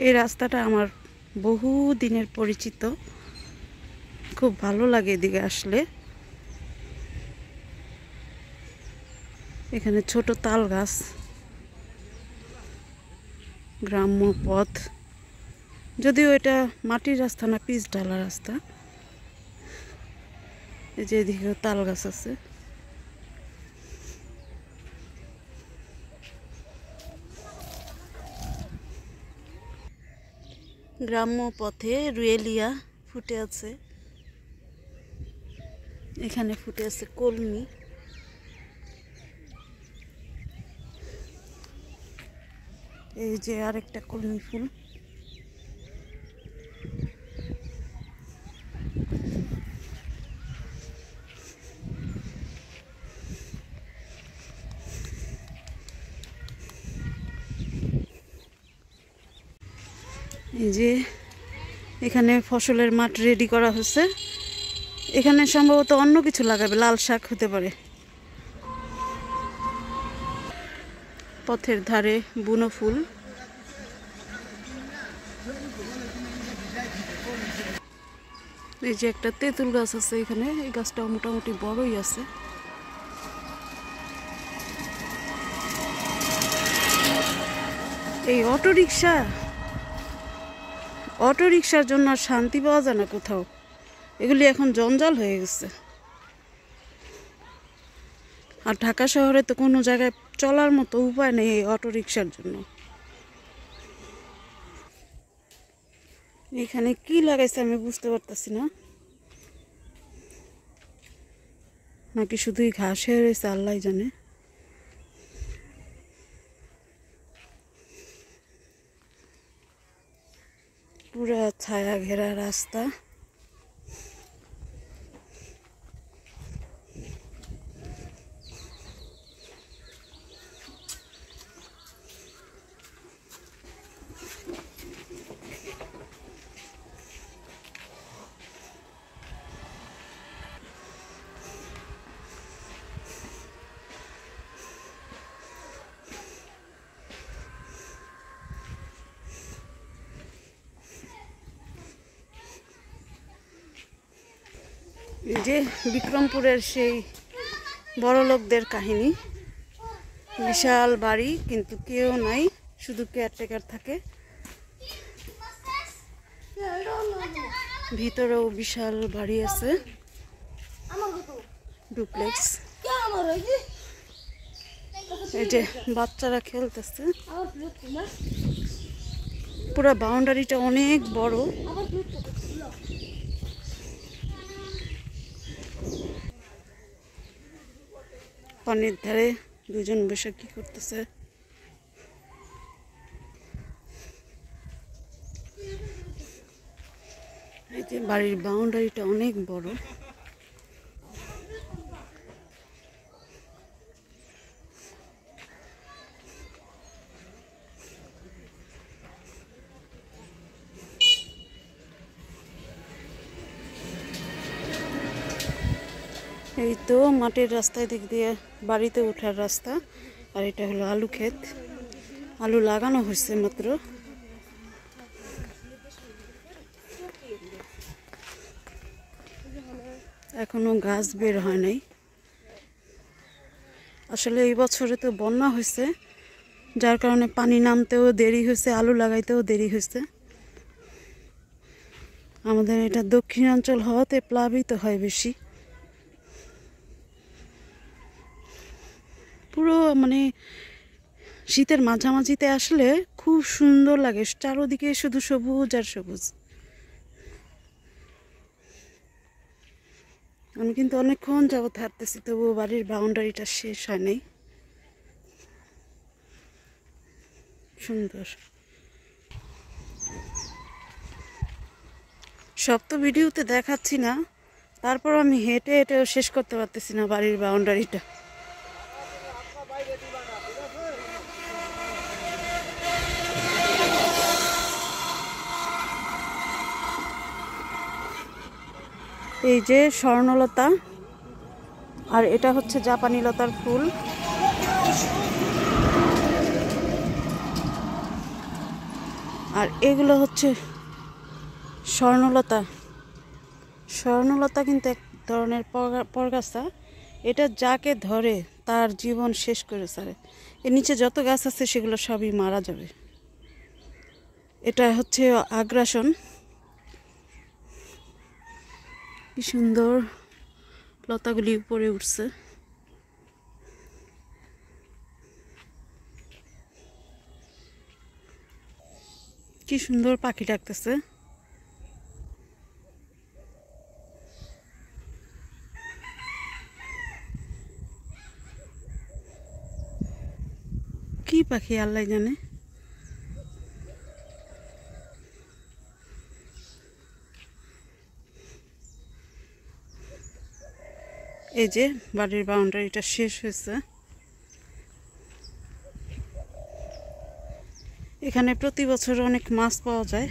এই রাস্তাটা আমার বহু দিনের পরিচিত, খুব ভালো লাগে এদিকে আসলে। এখানে ছোট তাল গাছ, গ্রাম্য পথ, যদিও এটা মাটির রাস্তা না, পিচ ঢালা রাস্তা। এই যে এদিকেও তাল গাছ আছে। গ্রাম্য পথে রুয়েলিয়া ফুটে আছে। এখানে ফুটে আছে কলমি। এই যে আরেকটা কলমি ফুল। এই যে এখানে ফসলের মাঠ রেডি করা হয়েছে। এখানে সম্ভবত অন্য কিছু লাগাবে, লাল শাক হতে পারে। পথের ধারে বুনো ফুল। এই যে একটা তেঁতুল গাছ আছে এখানে, এই গাছটা মোটামুটি বড়ই আছে। এই অটোরিকশার জন্য আর শান্তি পাওয়া যায় না কোথাও। এগুলি এখন জঞ্জাল হয়ে গেছে। আর ঢাকা শহরে তো কোনো জায়গায় চলার মতো উপায় নেই এই অটোরিকশার জন্য। এখানে কি লাগাইছে আমি বুঝতে পারতেছি না, নাকি শুধুই ঘাস হয়ে রয়েছে আল্লাহ জানে। পুরা ছায়া ঘেরা রাস্তা। যে বিক্রমপুরের সেই বড় লোকদের কাহিনী, বিশাল বাড়ি কিন্তু কেউ নাই, শুধু কেয়ারটেকার থাকে। ভিতরেও বিশাল বাড়ি আছে, ডুপ্লেক্স। এই যে বাচ্চারা খেলতেছে। পুরো বাউন্ডারিটা অনেক বড়। পানির ধারে দুজন বসে কি করতেছে। এই যে বাড়ির বাউন্ডারিটা অনেক বড়। এই তো মাটির রাস্তায় দিক দিয়ে বাড়িতে ওঠার রাস্তা। আর এটা হলো আলু ক্ষেত, আলু লাগানো হয়েছে মাত্র। এখনো গাছ বের হয় নাই। আসলে এই বছরে তো বন্যা হয়েছে, যার কারণে পানি নামতেও দেরি হয়েছে, আলু লাগাইতেও দেরি হয়েছে। আমাদের এটা দক্ষিণাঞ্চল হওয়াতে প্লাবিত হয় বেশি। পুরো মানে শীতের মাঝামাঝিতে আসলে খুব সুন্দর লাগে, চারোদিকে শুধু সবুজ আর সবুজ। আমি কিন্তু অনেকক্ষণ যাবত হাঁটতেছি, তবুও বাড়ির বাউন্ডারিটা শেষ হয় নাই। সুন্দর। সব তো ভিডিওতে দেখাচ্ছি না, তারপর আমি হেঁটে হেঁটেও শেষ করতে পারতেছি না বাড়ির বাউন্ডারিটা। এই যে স্বর্ণলতা, আর এটা হচ্ছে জাপানি লতার ফুল। আর এগুলো হচ্ছে স্বর্ণলতা। স্বর্ণলতা কিন্তু এক ধরনের পরগাছা। এটা যাকে ধরে তার জীবন শেষ করে ছাড়ে। এর নিচে যত গাছ আছে সেগুলো সবই মারা যাবে। এটা হচ্ছে আগ্রাসন। কি সুন্দর লতাগুলি উপরে উঠছে। কি সুন্দর পাখি ডাকতেছে। কি পাখি আল্লাহ জানে। এই যে বাড়ির বাউন্ডারিটা শেষ হয়েছে। এখানে প্রতি বছর অনেক মাছ পাওয়া যায়,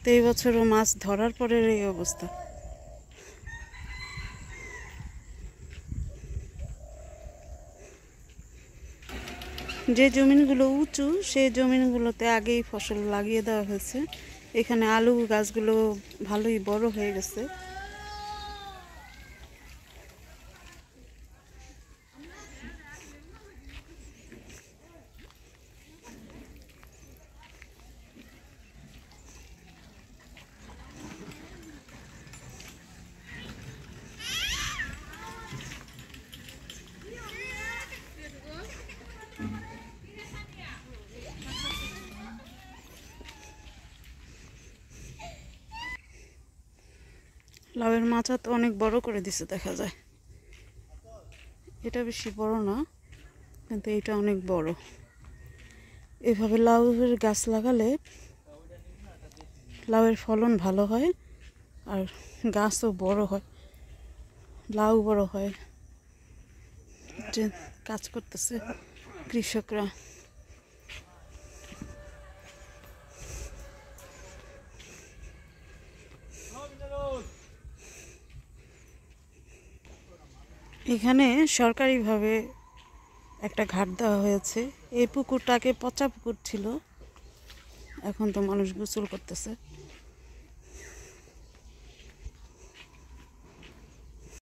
তো এই বছরও মাছ ধরার পরের এই অবস্থা। যে জমিনগুলো উঁচু সেই জমিনগুলোতে আগেই ফসল লাগিয়ে দেওয়া হয়েছে। এখানে আলু গাছগুলো ভালোই বড় হয়ে গেছে। লাউয়ের মাচা তো অনেক বড় করে দিছে দেখা যায়। এটা বেশি বড় না, কিন্তু এটা অনেক বড়। এভাবে লাউয়ের গাছ লাগালে লাউয়ের ফলন ভালো হয়, আর গাছও বড় হয়, লাউ বড় হয়। যে কাজ করতেছে কৃষকরা। এখানে সরকারিভাবে একটা ঘাট দেওয়া হয়েছে। এই পুকুরটাকে পচা পুকুর ছিল, এখন তো মানুষ গোসল করতেছে।